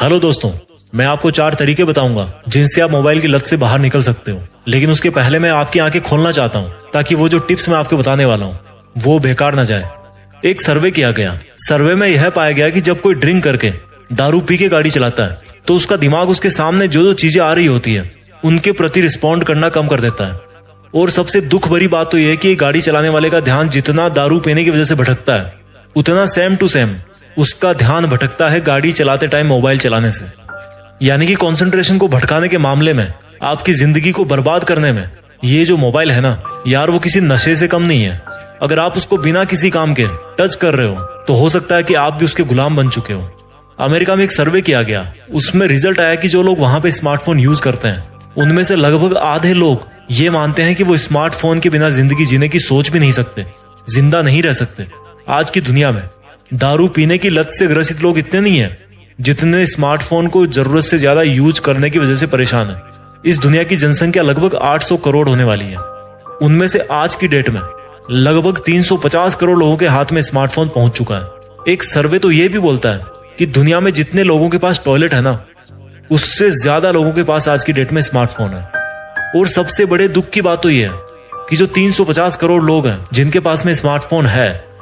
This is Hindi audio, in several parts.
हेलो दोस्तों, मैं आपको 4 तरीके बताऊंगा जिनसे आप मोबाइल की लत से बाहर निकल सकते हो। लेकिन उसके पहले मैं आपकी आंखें खोलना चाहता हूं ताकि वो जो टिप्स मैं आपको बताने वाला हूं वो बेकार न जाए। एक सर्वे किया गया। सर्वे में यह पाया गया कि जब कोई ड्रिंक करके दारू पी के गाड़ी चलाता है तो उसका दिमाग उसके सामने जो चीजें आ रही होती है उनके प्रति रिस्पॉन्ड करना कम कर देता है। और सबसे दुख भरी बात तो यह है कि गाड़ी चलाने वाले का ध्यान जितना दारू पीने की वजह से भटकता है उतना सेम टू सेम उसका ध्यान भटकता है गाड़ी चलाते टाइम मोबाइल चलाने से। यानी कि कंसंट्रेशन को भटकाने के मामले में, आपकी जिंदगी को बर्बाद करने में ये जो मोबाइल है ना यार, वो किसी नशे से कम नहीं है। अगर आप उसको बिना किसी काम के टच कर रहे हो तो हो सकता है कि आप भी उसके गुलाम बन चुके हो। अमेरिका में एक सर्वे किया गया, उसमें रिजल्ट आया कि जो लोग वहां पे स्मार्टफोन यूज करते हैं उनमें से लगभग आधे लोग ये मानते हैं कि वो स्मार्टफोन के बिना जिंदगी जीने की सोच भी नहीं सकते, जिंदा नहीं रह सकते। आज की दुनिया में दारू पीने की लत से ग्रसित लोग इतने नहीं है जितने स्मार्टफोन को जरूरत से ज्यादा यूज करने की वजह से परेशान है। इस दुनिया की जनसंख्या लगभग 800 करोड़ होने वाली है। उनमें से आज की डेट में लगभग 350 करोड़ लोगों के हाथ में स्मार्टफोन पहुंच चुका है। एक सर्वे तो ये भी बोलता है कि दुनिया में जितने लोगों के पास टॉयलेट है ना, उससे ज्यादा लोगों के पास आज की डेट में स्मार्टफोन है। और सबसे बड़े दुख की बात तो यह है कि जो 350 करोड़ लोग हैं जिनके पास में स्मार्टफोन है,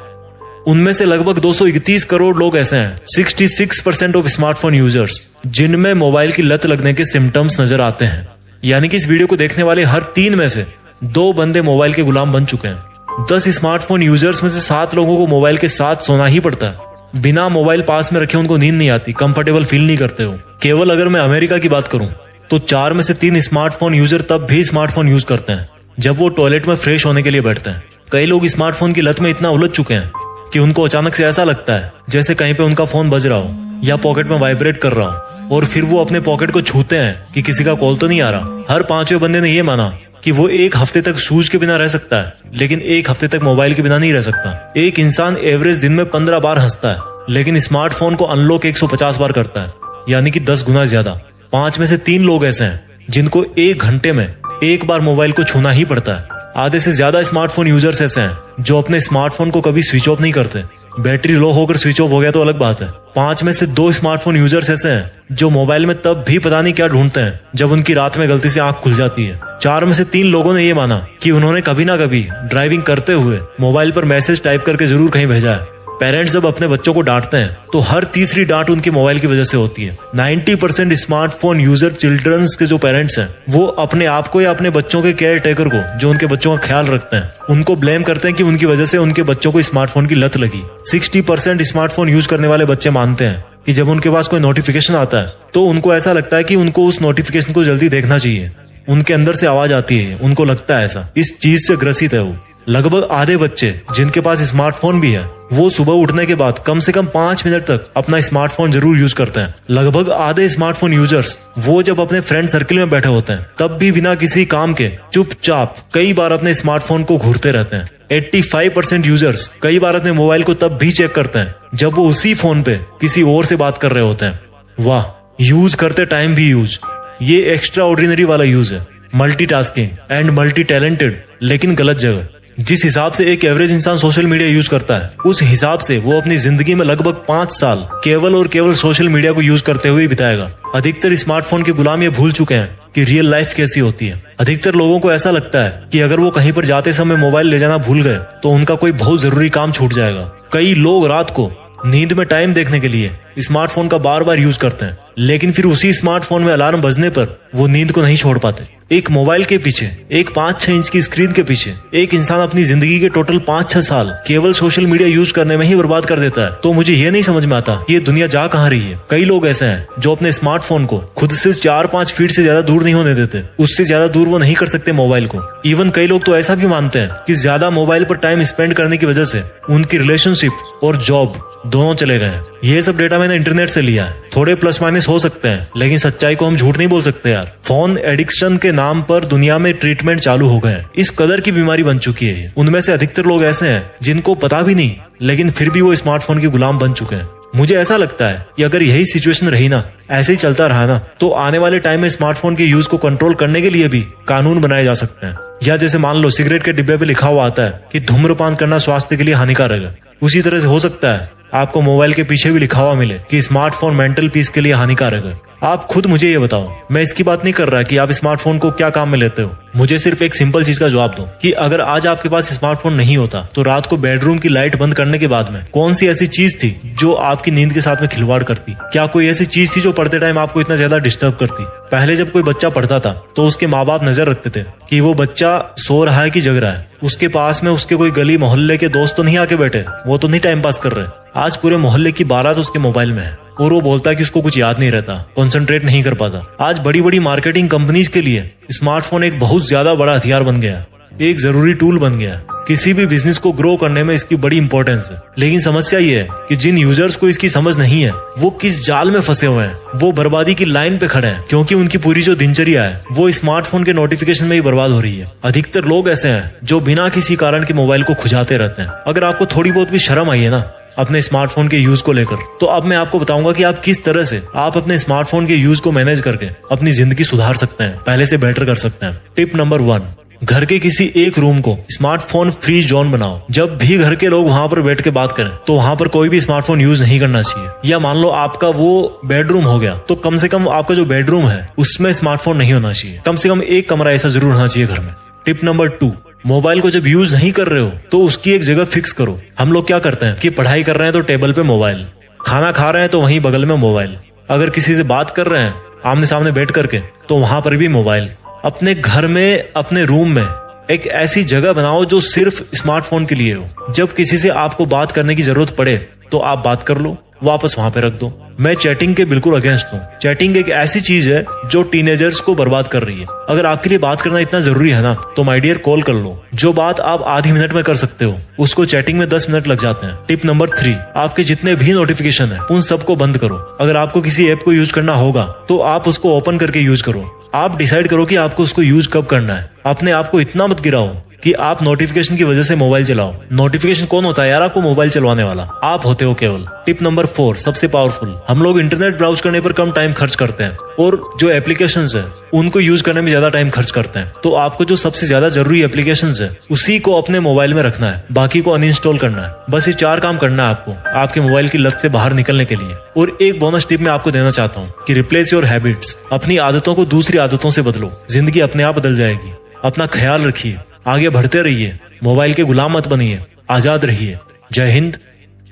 उनमें से लगभग 231 करोड़ लोग ऐसे हैं, 66% ऑफ स्मार्टफोन यूजर्स, जिनमें मोबाइल की लत लगने के सिम्टम्स नजर आते हैं। यानी कि इस वीडियो को देखने वाले हर 3 में से 2 बंदे मोबाइल के गुलाम बन चुके हैं। 10 स्मार्टफोन यूजर्स में से 7 लोगों को मोबाइल के साथ सोना ही पड़ता है। बिना मोबाइल पास में रखे उनको नींद नहीं आती, कंफर्टेबल फील नहीं करते हो। केवल अगर मैं अमेरिका की बात करूं तो 4 में से 3 स्मार्टफोन यूजर तब भी स्मार्टफोन यूज करते हैं जब वो टॉयलेट में फ्रेश होने के लिए बैठते हैं। कई लोग स्मार्टफोन की लत में इतना उलझ चुके हैं कि उनको अचानक से ऐसा लगता है जैसे कहीं पे उनका फोन बज रहा हो या पॉकेट में वाइब्रेट कर रहा हो, और फिर वो अपने पॉकेट को छूते हैं कि किसी का कॉल तो नहीं आ रहा। हर 5वें बंदे ने ये माना कि वो 1 हफ्ते तक शूज के बिना रह सकता है, लेकिन 1 हफ्ते तक मोबाइल के बिना नहीं रह सकता। एक इंसान एवरेज दिन में 15 बार हंसता है, लेकिन स्मार्टफोन को अनलॉक 150 बार करता है, यानी कि 10 गुना ज्यादा। 5 में से 3 लोग ऐसे हैं जिनको 1 घंटे में 1 बार मोबाइल को छूना ही पड़ता है। आधे से ज्यादा स्मार्टफोन यूजर्स ऐसे हैं जो अपने स्मार्टफोन को कभी स्विच ऑफ नहीं करते। बैटरी लो होकर स्विच ऑफ हो गया तो अलग बात है। 5 में से 2 स्मार्टफोन यूजर्स ऐसे हैं जो मोबाइल में तब भी पता नहीं क्या ढूंढते हैं जब उनकी रात में गलती से आंख खुल जाती है। 4 में से 3 लोगों ने ये माना कि उन्होंने कभी ना कभी ड्राइविंग करते हुए मोबाइल पर मैसेज टाइप करके जरूर कहीं भेजा है। पेरेंट्स जब अपने बच्चों को डांटते हैं तो हर तीसरी डांट उनके मोबाइल की वजह से होती है। 90% स्मार्टफोन यूजर चिल्ड्रंस के जो पेरेंट्स हैं वो अपने आप को या अपने बच्चों के केयर टेकर को, जो उनके बच्चों का ख्याल रखते हैं, उनको ब्लेम करते हैं कि उनकी वजह से उनके बच्चों को स्मार्टफोन की लत लगी। 60% स्मार्टफोन यूज करने वाले बच्चे मानते हैं कि जब उनके पास कोई नोटिफिकेशन आता है तो उनको ऐसा लगता है कि उनको उस नोटिफिकेशन को जल्दी देखना चाहिए। उनके अंदर से आवाज आती है, उनको लगता है ऐसा, इस चीज से ग्रसित है वो। लगभग आधे बच्चे जिनके पास स्मार्टफोन भी है वो सुबह उठने के बाद कम से कम 5 मिनट तक अपना स्मार्टफोन जरूर यूज करते हैं। लगभग आधे स्मार्टफोन यूजर्स वो जब अपने फ्रेंड सर्कल में बैठे होते हैं तब भी बिना किसी काम के चुपचाप कई बार अपने स्मार्टफोन को घूरते रहते हैं। 85% यूजर्स कई बार अपने मोबाइल को तब भी चेक करते हैं जब वो उसी फोन पे किसी और से बात कर रहे होते हैं। वाह, यूज करते टाइम भी यूज, ये एक्स्ट्रा ऑर्डिनरी वाला यूज है। मल्टीटास्किंग एंड मल्टी टैलेंटेड, लेकिन गलत जगह। जिस हिसाब से एक एवरेज इंसान सोशल मीडिया यूज करता है उस हिसाब से वो अपनी जिंदगी में लगभग 5 साल केवल और केवल सोशल मीडिया को यूज करते हुए बिताएगा। अधिकतर स्मार्टफोन के गुलाम ये भूल चुके हैं कि रियल लाइफ कैसी होती है। अधिकतर लोगों को ऐसा लगता है कि अगर वो कहीं पर जाते समय मोबाइल ले जाना भूल गए तो उनका कोई बहुत जरूरी काम छूट जाएगा। कई लोग रात को नींद में टाइम देखने के लिए स्मार्टफोन का बार बार यूज करते हैं, लेकिन फिर उसी स्मार्टफोन में अलार्म बजने पर वो नींद को नहीं छोड़ पाते। एक मोबाइल के पीछे, एक 5-6 इंच की स्क्रीन के पीछे एक इंसान अपनी जिंदगी के टोटल 5-6 साल केवल सोशल मीडिया यूज करने में ही बर्बाद कर देता है। तो मुझे ये नहीं समझ में आता कि ये दुनिया जा कहाँ रही है। कई लोग ऐसे हैं जो अपने स्मार्टफोन को खुद से 4-5 फीट से ज्यादा दूर नहीं होने देते, उससे ज्यादा दूर वो नहीं कर सकते मोबाइल को। इवन कई लोग तो ऐसा भी मानते हैं कि ज्यादा मोबाइल पर टाइम स्पेंड करने की वजह से उनकी रिलेशनशिप और जॉब दोनों चले गए हैं। ये सब डेटा मैंने इंटरनेट से लिया है। थोड़े प्लस माइनस हो सकते हैं, लेकिन सच्चाई को हम झूठ नहीं बोल सकते यार। फोन एडिक्शन के नाम पर दुनिया में ट्रीटमेंट चालू हो गए हैं। इस कदर की बीमारी बन चुकी है। उनमें से अधिकतर लोग ऐसे हैं जिनको पता भी नहीं, लेकिन फिर भी वो स्मार्टफोन के गुलाम बन चुके हैं। मुझे ऐसा लगता है कि अगर यही सिचुएशन रही ना, ऐसे ही चलता रहा ना, तो आने वाले टाइम में स्मार्टफोन के यूज को कंट्रोल करने के लिए भी कानून बनाए जा सकते हैं। या जैसे मान लो सिगरेट के डिब्बे पे लिखा हुआ आता है कि धूम्रपान करना स्वास्थ्य के लिए हानिकारक है, उसी तरह से हो सकता है आपको मोबाइल के पीछे भी लिखा हुआ मिले कि स्मार्टफोन मेंटल पीस के लिए हानिकारक है। आप खुद मुझे ये बताओ, मैं इसकी बात नहीं कर रहा कि आप स्मार्टफोन को क्या काम में लेते हो। मुझे सिर्फ एक सिंपल चीज का जवाब दो कि अगर आज आपके पास स्मार्टफोन नहीं होता तो रात को बेडरूम की लाइट बंद करने के बाद में कौन सी ऐसी चीज थी जो आपकी नींद के साथ में खिलवाड़ करती? क्या कोई ऐसी चीज थी जो पढ़ते टाइम आपको इतना ज्यादा डिस्टर्ब करती? पहले जब कोई बच्चा पढ़ता था तो उसके माँ बाप नजर रखते थे कि वो बच्चा सो रहा है कि जग रहा है, उसके पास में उसके कोई गली मोहल्ले के दोस्त तो नहीं आके बैठे, वो तो नहीं टाइम पास कर रहे। आज पूरे मोहल्ले की बारात उसके मोबाइल में है और वो बोलता है कि उसको कुछ याद नहीं रहता, कंसंट्रेट नहीं कर पाता। आज बड़ी बड़ी मार्केटिंग कंपनीज के लिए स्मार्टफोन एक बहुत ज्यादा बड़ा हथियार बन गया, एक जरूरी टूल बन गया। किसी भी बिजनेस को ग्रो करने में इसकी बड़ी इंपॉर्टेंस है। लेकिन समस्या ये है कि जिन यूजर्स को इसकी समझ नहीं है वो किस जाल में फंसे हुए हैं, वो बर्बादी की लाइन पे खड़े हैं, क्योंकि उनकी पूरी जो दिनचर्या है वो स्मार्टफोन के नोटिफिकेशन में ही बर्बाद हो रही है। अधिकतर लोग ऐसे हैं जो बिना किसी कारण के मोबाइल को खुजाते रहते हैं। अगर आपको थोड़ी बहुत भी शर्म आई है ना अपने स्मार्टफोन के यूज को लेकर, तो अब मैं आपको बताऊंगा कि आप किस तरह से आप अपने स्मार्टफोन के यूज को मैनेज करके अपनी जिंदगी सुधार सकते हैं, पहले से बेटर कर सकते हैं। टिप नंबर 1, घर के किसी एक रूम को स्मार्टफोन फ्री जोन बनाओ। जब भी घर के लोग वहां पर बैठ के बात करें तो वहां पर कोई भी स्मार्टफोन यूज नहीं करना चाहिए। या मान लो आपका वो बेडरूम हो गया तो कम से कम आपका जो बेडरूम है उसमें स्मार्टफोन नहीं होना चाहिए। कम से कम एक कमरा ऐसा जरूर होना चाहिए घर में। टिप नंबर 2, मोबाइल को जब यूज नहीं कर रहे हो तो उसकी एक जगह फिक्स करो। हम लोग क्या करते हैं कि पढ़ाई कर रहे हैं तो टेबल पे मोबाइल, खाना खा रहे हैं तो वहीं बगल में मोबाइल, अगर किसी से बात कर रहे हैं आमने सामने बैठ करके तो वहां पर भी मोबाइल। अपने घर में अपने रूम में एक ऐसी जगह बनाओ जो सिर्फ स्मार्टफोन के लिए हो। जब किसी से आपको बात करने की जरूरत पड़े तो आप बात कर लो, वापस वहां पे रख दो। मैं चैटिंग के बिल्कुल अगेंस्ट हूँ। चैटिंग एक ऐसी चीज है जो टीनेजर्स को बर्बाद कर रही है। अगर आपके लिए बात करना इतना जरूरी है ना तो माय डियर कॉल कर लो। जो बात आप आधी मिनट में कर सकते हो उसको चैटिंग में 10 मिनट लग जाते हैं। टिप नंबर 3, आपके जितने भी नोटिफिकेशन है उन सबको बंद करो। अगर आपको किसी ऐप को यूज करना होगा तो आप उसको ओपन करके यूज करो। आप डिसाइड करो कि आपको उसको यूज कब करना है। अपने आप को इतना मत गिराओ कि आप नोटिफिकेशन की वजह से मोबाइल चलाओ। नोटिफिकेशन कौन होता है यार आपको मोबाइल चलवाने वाला? आप होते हो केवल। टिप नंबर 4 सबसे पावरफुल, हम लोग इंटरनेट ब्राउज करने पर कम टाइम खर्च करते हैं और जो एप्लीकेशंस है उनको यूज करने में ज्यादा टाइम खर्च करते हैं। तो आपको जो सबसे ज्यादा जरूरी एप्लीकेशंस है उसी को अपने मोबाइल में रखना है, बाकी को अनइंस्टॉल करना है। बस ये 4 काम करना है आपको आपके मोबाइल की लत से बाहर निकलने के लिए। और एक बोनस टिप मैं आपको देना चाहता हूँ कि रिप्लेस योर हैबिट्स। अपनी आदतों को दूसरी आदतों से बदलो, जिंदगी अपने आप बदल जाएगी। अपना ख्याल रखिए, आगे बढ़ते रहिए, मोबाइल के गुलाम मत बनिए, आजाद रहिए। जय हिंद,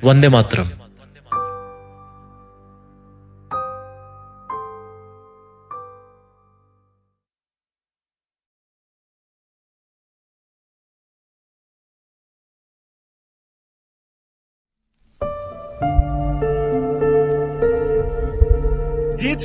वंदे मातरम। जीत